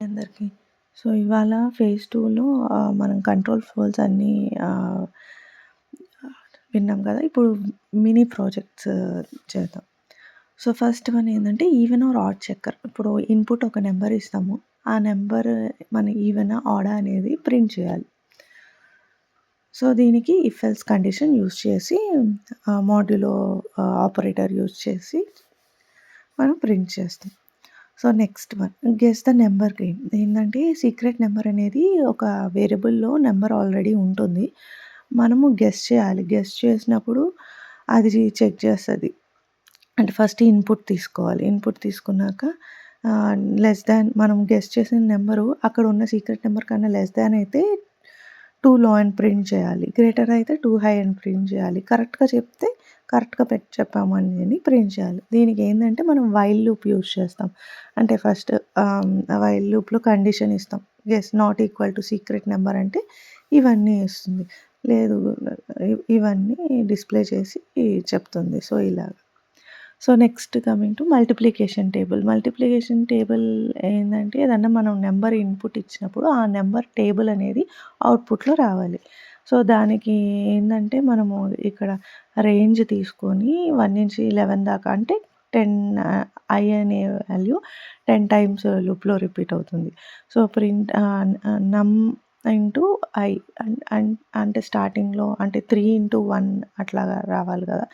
అందరికీ. సో, ఇవాళ ఫేజ్ 2లో మనం కంట్రోల్ ఫ్లోస్ అన్నీ ఆహ్, విన్నాం కదా! ఇప్పుడు మినీ ప్రాజెక్ట్స్ చేద్దాం. సో, ఫస్ట్ వన్ ఏందంటే ఈవెన్ ఆర్ ఆడ్ చెక్కర్. ఇప్పుడు ఇన్‌పుట్ ఒక నంబర్ ఇస్తాము. ఆ నంబర్ మన ఈవెనా, ఆడా అనేది ప్రింట్ చేయాలి. సో, దీనికి ఇఫ్ ఎల్స్ కండిషన్ యూజ్ చేసి మాడ్యులో ఆపరేటర్ యూజ్ చేసి మనం ప్రింట్ చేస్తాం. So, next one guess the number game. ఏందంటే సీక్రెట్ నంబర్ అనేది ఒక వేరియబుల్‌లో నంబర్ ఆల్రెడీ ఉంటుంది. మనము గెస్ చేయాలి. గెస్ చేసినప్పుడు అది చెక్ చేస్తది. అంటే ఫస్ట్ ఇన్‌పుట్ తీసుకోవాలి. ఇన్‌పుట్ తీసుకున్నాక లెస్ థాన్ మనం గెస్ చేసిన నంబరు అక్కడ ఉన్న సీక్రెట్ నంబర్ కన్నా లెస్ థాన్ అయితే టూ లో అని ప్రింట్ చేయాలి. గ్రేటర్ అయితే టూ హై అని ప్రింట్ చేయాలి. కరెక్ట్‌గా చెప్తే కరెక్ట్‌గా చెప్పాము అని ప్రింట్ చేయాలి. దీనికి ఏందంటే మనం వైల్ లూప్ యూజ్ చేస్తాం. అంటే ఫస్ట్ వైల్ లూప్‌లో కండిషన్ ఇస్తాం. Guess not equal to secret number అంటే ఇవన్నీ ఇస్తుంది. లేదు ఇవన్నీ డిస్‌ప్లే చేసి చెప్తుంది. సో, ఇలాగ. So, next coming to multiplication table. Multiplication table ఏందంటే ఏదన్నా మనం నంబర్ ఇన్‌పుట్ ఇచ్చినప్పుడు ఆ నంబర్ టేబుల్ అనేది అవుట్‌పుట్‌లో రావాలి. సో, దానికి ఏందంటే మనము ఇక్కడ రేంజ్ తీసుకొని 1-11 దాకా అంటే 10 ఐ అనే వాల్యూ 10 టైమ్స్ లూప్‌లో రిపీట్ అవుతుంది. సో, నమ్ ఇంటూ ఐ అంటే స్టార్టింగ్‌లో అంటే 3/1 అట్లాగా రావాలి కదా!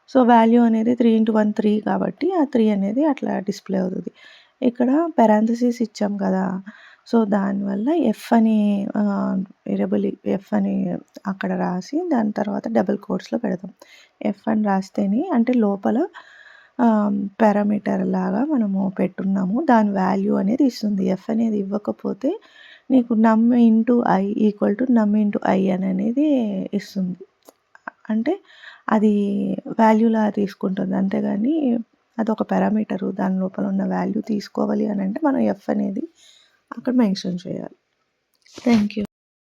సో, వాల్యూ అనేది 3/1 3 కాబట్టి ఆ 3 అనేది అట్లా డిస్‌ప్లే అవుతది. ఇక్కడ పారాంథసిస్ ఇచ్చాం కదా! సో, దానివల్ల ఎఫ్ అని వేరియబుల్ ఎఫ్ అని అక్కడ రాసి దాని తర్వాత డబుల్ కోట్స్‌లో పెడతాం. ఎఫ్ అని రాస్తేనే అంటే లోపల పారామీటర్ లాగా మనము పెట్టున్నాము. దాని వాల్యూ అనేది ఇస్తుంది. ఎఫ్ అనేది ఇవ్వకపోతే నీకు నమ్ ఇంటూ ఐ ఈక్వల్ టు నమ్ ఇంటూ ఐ అనేది ఇస్తుంది. అంటే అది వాల్యూలా తీసుకుంటుంది. అంతేగాని అదొక పారామీటరు. దాని లోపల ఉన్న వాల్యూ తీసుకోవాలి అనంటే మనం ఎఫ్ అనేది అక్కడ మెన్షన్ చేయాలి. Thank you.